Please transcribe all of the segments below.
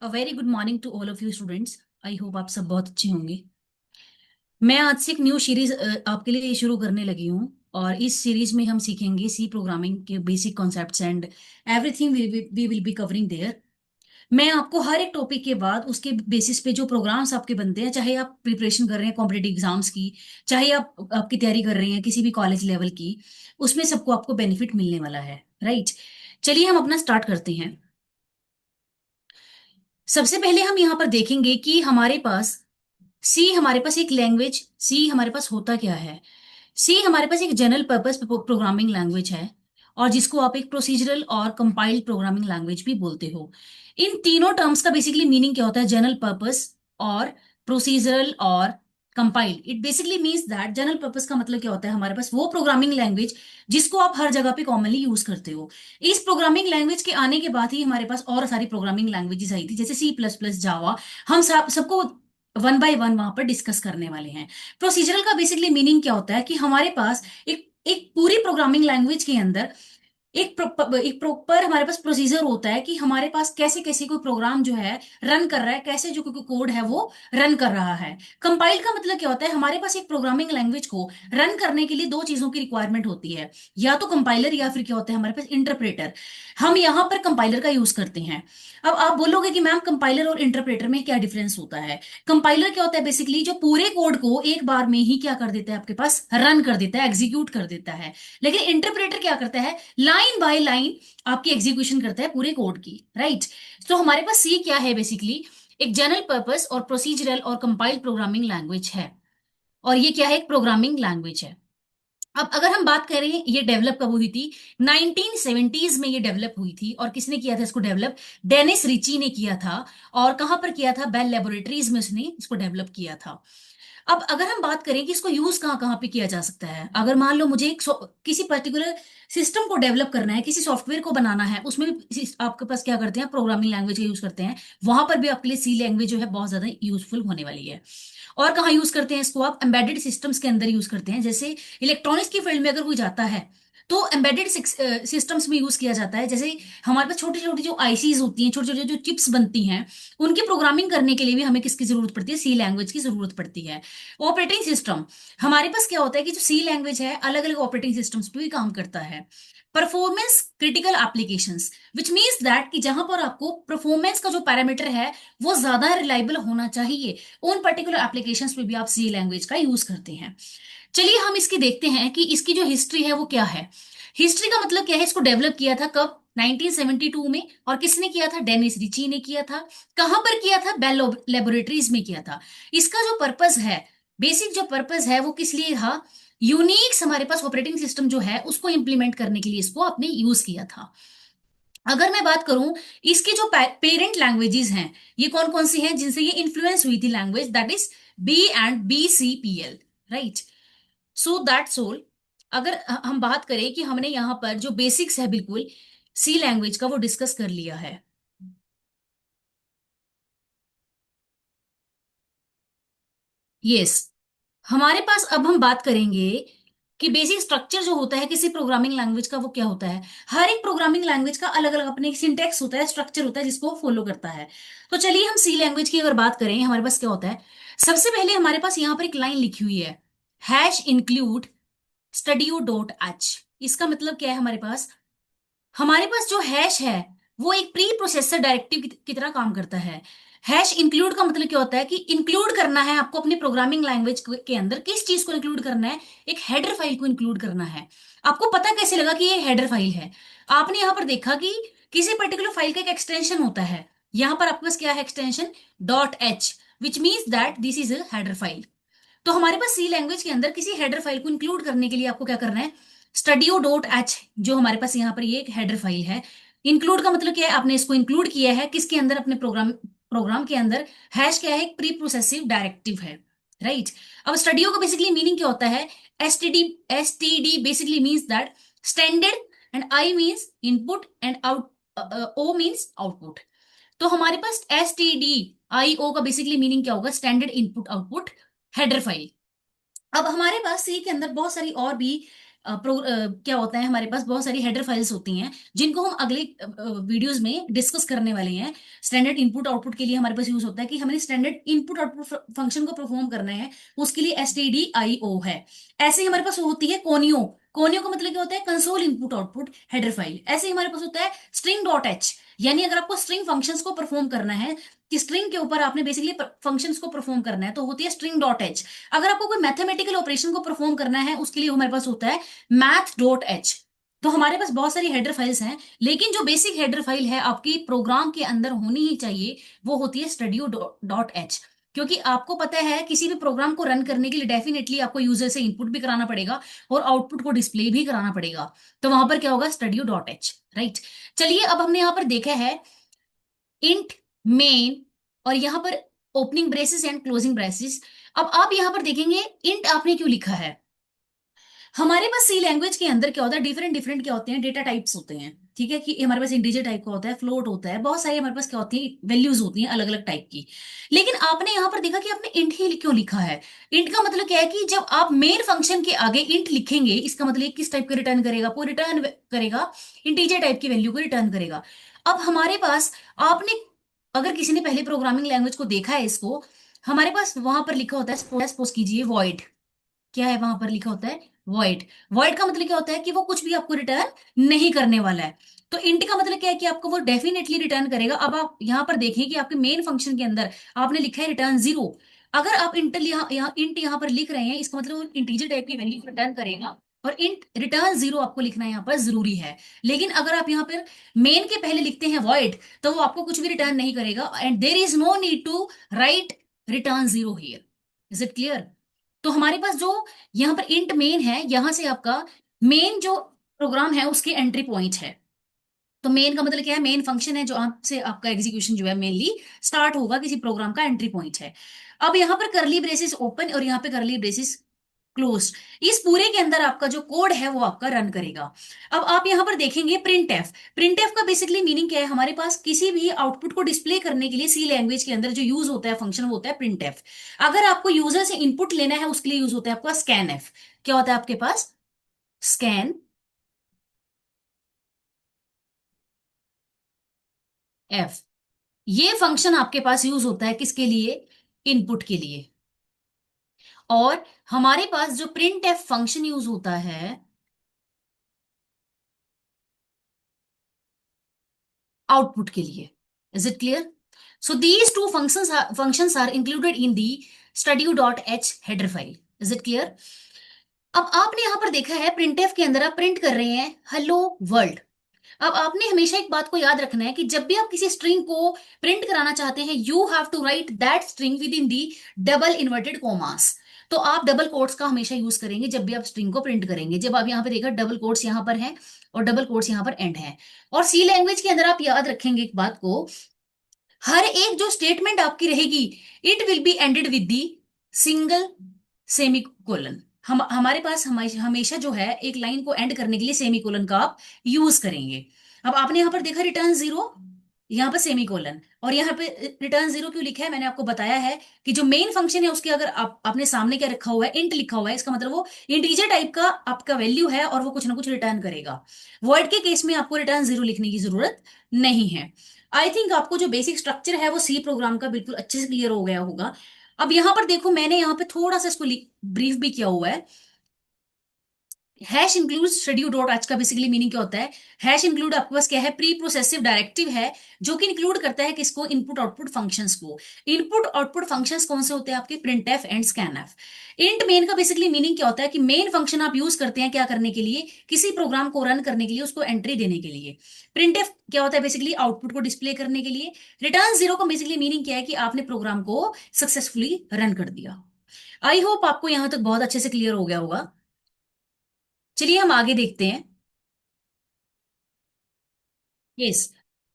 A very good morning to all of you students. I hope आप सब बहुत अच्छे होंगे। मैं आज से एक न्यू सीरीज आपके लिए शुरू करने लगी हूँ। और इस सीरीज में हम सीखेंगे सी प्रोग्रामिंग के basic concepts and everything we will be covering there. मैं आपको हर एक टॉपिक के बाद उसके बेसिस पे जो प्रोग्राम्स आपके बनते हैं, चाहे आप प्रिपरेशन कर रहे हैं कॉम्पिटेटिव एग्जाम्स की, चाहे आप आपकी तैयारी कर रहे हैं किसी भी कॉलेज लेवल की, उसमें सबको आपको बेनिफिट मिलने वाला है। राइट, चलिए हम अपना स्टार्ट करते हैं। सबसे पहले हम यहाँ पर देखेंगे कि हमारे पास एक लैंग्वेज सी हमारे पास होता क्या है। सी हमारे पास एक जनरल पर्पस प्रोग्रामिंग लैंग्वेज है, और जिसको आप एक प्रोसीजरल और कंपाइल्ड प्रोग्रामिंग लैंग्वेज भी बोलते हो। इन तीनों टर्म्स का बेसिकली मीनिंग क्या होता है? जनरल पर्पस और प्रोसीजरल और compiled. It basically means that general purpose का मतलब क्या होता है? हमारे पास वो प्रोग्रामिंग लैंग्वेज जिसको आप हर जगह पे कॉमनली यूज करते हो। इस प्रोग्रामिंग लैंग्वेज के आने के बाद ही हमारे पास और सारी प्रोग्रामिंग लैंग्वेजेस आई थी, जैसे सी प्लस प्लस, जावा। हम सबको वन बाय वन वहां पर डिस्कस करने वाले हैं। प्रोसीजरल का बेसिकली मीनिंग क्या होता है कि हमारे पास एक पूरी प्रोग्रामिंग लैंग्वेज के अंदर एक प्रॉपर हमारे पास प्रोसीजर होता है कि हमारे पास कैसे कैसे कोई प्रोग्राम जो है रन कर रहा है, कैसे जो कोई कोड है वो रन कर रहा है। कंपाइल का मतलब क्या होता है? हमारे पास एक प्रोग्रामिंग लैंग्वेज को रन करने के लिए दो चीजों की रिक्वायरमेंट होती है, या तो कंपाइलर या फिर क्या होता है हमारे पास इंटरप्रेटर। हम यहाँ पर कंपाइलर का यूज करते हैं। अब आप बोलोगे कि मैम कंपाइलर और इंटरप्रेटर में क्या डिफरेंस होता है? कंपाइलर क्या होता है? बेसिकली जो पूरे कोड को एक बार में ही क्या कर देता है, आपके पास रन कर देता है, एग्जीक्यूट कर देता है। लेकिन इंटरप्रेटर क्या करता है? लाइन बाय लाइन आपकी एग्जीक्यूशन करता है पूरे कोड की। राइट, तो हमारे पास सी क्या है? बेसिकली एक जनरल पर्पस और प्रोसीजरल और कंपाइल्ड प्रोग्रामिंग लैंग्वेज है। और ये क्या है? एक प्रोग्रामिंग लैंग्वेज है। अब अगर हम बात करें ये डेवलप कब हुई थी? 1970s में ये डेवलप हुई थी। और किसने किया था इसको डेवलप? डेनिस रिची ने किया था। और कहां पर किया था? बेल लेबोरेटरीज में उसने इसको डेवलप किया था। अब अगर हम बात करें कि इसको यूज कहाँ कहाँ पे किया जा सकता है, अगर मान लो मुझे किसी पर्टिकुलर सिस्टम को डेवलप करना है, किसी सॉफ्टवेयर को बनाना है, उसमें भी आपके पास क्या करते हैं? प्रोग्रामिंग लैंग्वेज का यूज करते हैं। वहां पर भी आपके लिए सी लैंग्वेज जो है बहुत ज्यादा यूजफुल होने वाली है। और कहाँ यूज करते हैं इसको? आप एम्बेडेड सिस्टम्स के अंदर यूज करते हैं। जैसे इलेक्ट्रॉनिक्स की फील्ड में अगर कोई जाता है तो एम्बेडेड सिस्टम्स में यूज किया जाता है। जैसे हमारे पास छोटी छोटी जो आईसीज होती हैं, छोटी छोटी जो चिप्स बनती हैं, उनकी प्रोग्रामिंग करने के लिए भी हमें किसकी जरूरत पड़ती है? सी लैंग्वेज की जरूरत पड़ती है। ऑपरेटिंग सिस्टम, हमारे पास क्या होता है कि जो सी लैंग्वेज है अलग अलग ऑपरेटिंग सिस्टम्स पे भी काम करता है। Performance critical applications, which means that कि जहां पर आपको परफॉर्मेंस का जो पैरामीटर है वो ज्यादा रिलायबल होना चाहिए, उन पर्टिकुलर एप्लीकेशंस पे भी आप सी लैंग्वेज का यूज करते हैं। चलिए हम इसकी देखते हैं कि इसकी जो हिस्ट्री है वो क्या है। हिस्ट्री का मतलब क्या है? इसको डेवलप किया था कब? 1972 में। और किसने किया था? डेनिस रिची ने किया था। कहां पर किया था? बेल लेबोरेटरीज में किया था। इसका जो पर्पस है, बेसिक जो पर्पस है वो किस लिए था? यूनिक्स हमारे पास ऑपरेटिंग सिस्टम जो है उसको इंप्लीमेंट करने के लिए इसको आपने यूज किया था। अगर मैं बात करूं इसकी जो पेरेंट लैंग्वेजेस हैं, ये कौन कौन सी हैं जिनसे ये इन्फ्लुएंस हुई थी language? That is B and B C P L. Right, so that's all. अगर हम बात करें कि हमने यहाँ पर जो बेसिक्स है बिल्कुल सी लैंग्वेज का वो डिस्कस कर लिया है। यस, हमारे पास अब हम बात करेंगे कि बेसिक स्ट्रक्चर जो होता है किसी प्रोग्रामिंग लैंग्वेज का वो क्या होता है। हर एक प्रोग्रामिंग लैंग्वेज का अलग अलग अपने सिंटेक्स होता है, स्ट्रक्चर होता है जिसको वो फॉलो करता है। तो चलिए हम सी लैंग्वेज की अगर बात करें, हमारे पास क्या होता है? सबसे पहले हमारे पास यहाँ पर एक लाइन लिखी हुई है, hash include studio dot H. इसका मतलब क्या है? हमारे पास जो हैश है वो एक प्री प्रोसेसर डायरेक्टिव की तरह काम करता है। हैश इंक्लूड का मतलब क्या होता है कि इंक्लूड करना है आपको अपनी प्रोग्रामिंग लैंग्वेज के अंदर। किस चीज को इंक्लूड करना है? एक हेडर फाइल को इंक्लूड करना है। आपको पता कैसे लगा कि ये हेडर फाइल है? आपने यहां पर देखा कि किसी पर्टिकुलर फाइल का एक एक्सटेंशन होता है। यहां पर आपके पास क्या है? Extension dot H, which means that this is a header file. तो हमारे पास सी लैंग्वेज के अंदर किसी हेडर फाइल को इंक्लूड करने के लिए आपको क्या करना है? स्टडियो डॉट एच, जो हमारे पास यहाँ पर ये एक हेडर फाइल है। इंक्लूड का मतलब क्या है? आपने इसको इंक्लूड किया है किसके अंदर? अपने प्रोग्राम के अंदर। हैश क्या है? एक प्री प्रोसेसिव डायरेक्टिव है। राइट, अब स्टडियो का बेसिकली मीनिंग क्या होता है? S T D basically means that standard, and I means input, and out O means output. तो हमारे पास STDIO का बेसिकली मीनिंग क्या होगा? Standard input output header file. अब हमारे पास सी के अंदर बहुत सारी और भी क्या होता है, हमारे पास बहुत सारी हेडर फाइल्स होती हैं जिनको हम अगले वीडियोस में डिस्कस करने वाले हैं। स्टैंडर्ड इनपुट आउटपुट के लिए हमारे पास यूज होता है कि हमें स्टैंडर्ड इनपुट आउटपुट फंक्शन को परफॉर्म करना है, उसके लिए STDIO है। ऐसे ही हमारे पास होती है कोनियो। कोनियो का मतलब क्या होता है, console input output header file. ऐसे ही हमारे पास होता है string.h, यानी अगर आपको स्ट्रिंग फंक्शंस को परफॉर्म करना है, कि स्ट्रिंग के ऊपर आपने बेसिकली फंक्शंस को परफॉर्म करना है, तो होती है string.h। अगर आपको कोई मैथमेटिकल ऑपरेशन को परफॉर्म करना है, उसके लिए हमारे पास होता है math.h। तो हमारे पास बहुत सारी हेडर फाइल्स हैं, लेकिन जो बेसिक हेडर फाइल है आपकी प्रोग्राम के अंदर होनी ही चाहिए, वो होती है studio.h। क्योंकि आपको पता है किसी भी प्रोग्राम को रन करने के लिए डेफिनेटली आपको यूजर से इनपुट भी कराना पड़ेगा और आउटपुट को डिस्प्ले भी कराना पड़ेगा। तो वहां पर क्या होगा, studio.h, राइट। चलिए, अब हमने यहां पर देखा है इंट मेन, और यहां पर opening braces and closing braces. अब आप यहां पर देखेंगे इंट आपने क्यों लिखा है। हमारे पास सी लैंग्वेज के अंदर क्या होता है, डिफरेंट डिफरेंट क्या होते हैं, डेटा टाइप्स होते हैं। ठीक है, कि हमारे पास इंटीजर टाइप का होता है, फ्लोट होता है, बहुत सारी हमारे पास क्या होती है, वैल्यूज होती हैं अलग अलग टाइप की। लेकिन आपने यहां पर देखा कि आपने इंट ही क्यों लिखा है। इंट का मतलब क्या है कि जब आप मेन फंक्शन के आगे इंट लिखेंगे, इसका मतलब ये किस टाइप का रिटर्न करेगा, वो रिटर्न करेगा इंटीजर टाइप की वैल्यू को रिटर्न करेगा। अब हमारे पास, आपने अगर किसी ने पहले प्रोग्रामिंग लैंग्वेज को देखा है इसको, हमारे पास वहां पर लिखा होता है, सपोज कीजिए वॉइड। क्या है वहां पर लिखा होता है, वॉइड। वॉइड का मतलब क्या होता है कि वो कुछ भी आपको रिटर्न नहीं करने वाला है। तो इंट का मतलब क्या है कि आपको वो डेफिनेटली रिटर्न करेगा। अब आप यहां पर देखें कि आपके मेन फंक्शन के अंदर आपने लिखा है रिटर्न 0। अगर आप इंट यहाँ पर लिख रहे हैं, इसका मतलब वो इंटीजर टाइप की वैल्यू रिटर्न करेगा, और इंट रिटर्न 0 आपको लिखना यहाँ पर जरूरी है। लेकिन अगर आप यहाँ पर मेन के पहले लिखते हैं वॉइड, तो वो आपको कुछ भी रिटर्न नहीं करेगा, and there is no need to write return 0 here. Is it clear. तो हमारे पास जो यहाँ पर इंट मेन है, यहां से आपका मेन जो प्रोग्राम है उसके एंट्री पॉइंट है। तो मेन का मतलब क्या है, मेन फंक्शन है जो आपसे आपका एग्जीक्यूशन जो है मेनली स्टार्ट होगा, किसी प्रोग्राम का एंट्री पॉइंट है। अब यहाँ पर करली ब्रेसेस ओपन और यहाँ पे करली ब्रेसेस क्लोज, इस पूरे के अंदर आपका जो कोड है वो आपका रन करेगा। अब आप यहाँ पर देखेंगे प्रिंट एफ। प्रिंट एफ का बेसिकली मीनिंग क्या है, हमारे पास किसी भी आउटपुट को डिस्प्ले करने के लिए सी लैंग्वेज के अंदर जो यूज होता है फंक्शन वो होता है प्रिंट एफ। अगर आपको यूजर से इनपुट लेना है, उसके लिए यूज होता है आपका स्कैन एफ। क्या होता है आपके पास, स्कैन एफ। ये फंक्शन आपके पास यूज होता है किसके लिए, इनपुट के लिए। और हमारे पास जो प्रिंट एफ फंक्शन यूज होता है आउटपुट के लिए। Is it clear. So these two functions are included in the studio.h header file. Is it clear. अब आपने यहां पर देखा है प्रिंटफ के अंदर आप प्रिंट कर रहे हैं हेलो वर्ल्ड। अब आपने हमेशा एक बात को याद रखना है कि जब भी आप किसी स्ट्रिंग को प्रिंट कराना चाहते हैं, you have to write that string within the double inverted commas. तो आप डबल कोट्स का हमेशा यूज करेंगे जब भी आप स्ट्रिंग को प्रिंट करेंगे। जब आप यहाँ पे देखा डबल कोट्स यहाँ पर हैं और डबल कोट्स यहाँ पर एंड है। और सी लैंग्वेज के अंदर आप याद रखेंगे एक बात को, हर एक जो स्टेटमेंट आपकी रहेगी, it will be ended with the single semi colon. हम हमारे पास हमेशा जो है एक लाइन को एंड करने के लिए सेमी कोलन का आप यूज करेंगे। अब आपने यहां पर देखा रिटर्न 0, यहाँ पर सेमी कोलन, और यहाँ पे रिटर्न 0 क्यों लिखा है, मैंने आपको बताया है कि जो मेन फंक्शन है उसके अगर आप अपने सामने क्या रखा हुआ है, इंट लिखा हुआ है, इसका मतलब वो इंटीजर टाइप का आपका वैल्यू है और वो कुछ ना कुछ रिटर्न करेगा। वर्ड के केस में आपको रिटर्न 0 लिखने की जरूरत नहीं है। आई थिंक आपको जो बेसिक स्ट्रक्चर है वो सी प्रोग्राम का बिल्कुल अच्छे से क्लियर हो गया होगा। अब यहां पर देखो, मैंने यहाँ पे थोड़ा सा इसको ब्रीफ भी किया हुआ है। हैश इंक्लूड शेड्यूल डॉट, आज का बेसिकली मीनिंग क्या होता है, हैश इंक्लूड आपके पास क्या है, प्री प्रोसेसिव डायरेक्टिव है, जो कि इंक्लूड करता है किसको, इनपुट आउटपुट फंक्शंस को। इनपुट आउटपुट फंक्शंस कौन से होते हैं आपके, print F and scan F. Int main का बेसिकली मीनिंग क्या होता है कि मेन फंक्शन आप यूज करते हैं क्या करने के लिए, किसी प्रोग्राम को रन करने के लिए, उसको एंट्री देने के लिए। प्रिंट एफ क्या होता है, बेसिकली आउटपुट को डिस्प्ले करने के लिए। रिटर्न 0 का बेसिकली मीनिंग क्या है कि आपने प्रोग्राम को सक्सेसफुली रन कर दिया। आई होप आपको यहां तक बहुत अच्छे से क्लियर हो गया होगा। चलिए हम आगे देखते हैं। यस।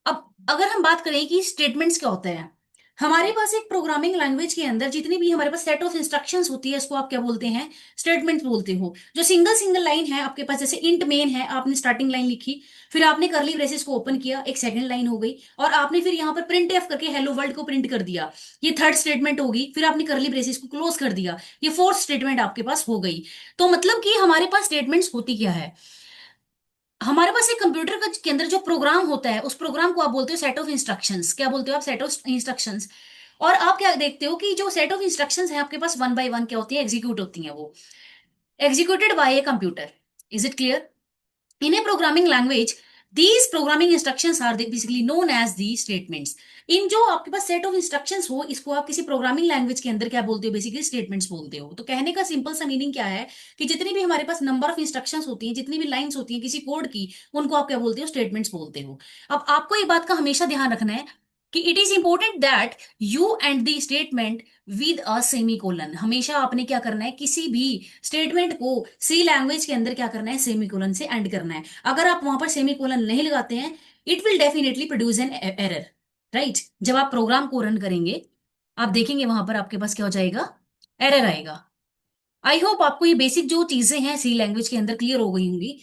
अब अगर हम बात करें कि स्टेटमेंट्स क्या होते हैं, हमारे पास एक प्रोग्रामिंग लैंग्वेज के अंदर जितनी भी हमारे पास सेट ऑफ इंस्ट्रक्शंस होती है, इसको आप क्या बोलते हैं, स्टेटमेंट बोलते हो। जो सिंगल सिंगल लाइन है आपके पास, जैसे इंट मेन है, आपने स्टार्टिंग लाइन लिखी, फिर आपने करली ब्रेसेस को ओपन किया, एक सेकंड लाइन हो गई, और आपने फिर यहाँ पर प्रिंट एफ करके हेलो वर्ल्ड को प्रिंट कर दिया, ये थर्ड स्टेटमेंट होगी, फिर आपने करली ब्रेसेस को क्लोज कर दिया, ये फोर्थ स्टेटमेंट आपके पास हो गई। तो मतलब कि हमारे पास स्टेटमेंट्स होती क्या है, हमारे पास एक कंप्यूटर का के अंदर जो प्रोग्राम होता है, उस प्रोग्राम को आप बोलते हो सेट ऑफ इंस्ट्रक्शंस। क्या बोलते हो आप, सेट ऑफ इंस्ट्रक्शंस। और आप क्या देखते हो कि जो सेट ऑफ इंस्ट्रक्शंस है आपके पास वन बाय वन क्या होती है, एग्जीक्यूट होती हैं, वो executed by a computer. Is it clear? In a programming language, these programming instructions are basically known as the statements. इन जो आपके पास सेट ऑफ इंस्ट्रक्शंस हो, इसको आप किसी प्रोग्रामिंग लैंग्वेज के अंदर क्या बोलते हो, बेसिकली स्टेटमेंट्स बोलते हो। तो कहने का सिंपल सा मीनिंग क्या है कि जितनी भी हमारे पास नंबर ऑफ इंस्ट्रक्शंस होती हैं, जितनी भी लाइंस होती हैं किसी कोड की, उनको आप क्या बोलते हो, स्टेटमेंट्स बोलते हो। अब आपको ये बात का हमेशा ध्यान रखना है कि it is important that you and the statement with a semi colon. हमेशा आपने क्या करना है, किसी भी स्टेटमेंट को सी लैंग्वेज के अंदर क्या करना है, सेमी कोलन से एंड करना है। अगर आप वहां पर सेमी कोलन नहीं लगाते हैं, it will definitely produce an error, right. जब आप प्रोग्राम को रन करेंगे, आप देखेंगे वहां पर आपके पास क्या हो जाएगा, एरर आएगा। आई होप आपको ये बेसिक जो चीजें हैं सी लैंग्वेज के अंदर क्लियर हो गई होंगी।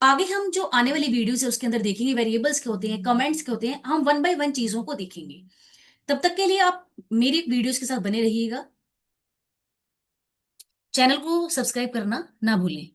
आगे हम जो आने वाली वीडियोस है उसके अंदर देखेंगे वेरिएबल्स के होते हैं, कमेंट्स के होते हैं, हम वन बाय वन चीजों को देखेंगे। तब तक के लिए आप मेरी वीडियोस के साथ बने रहिएगा, चैनल को सब्सक्राइब करना ना भूलें।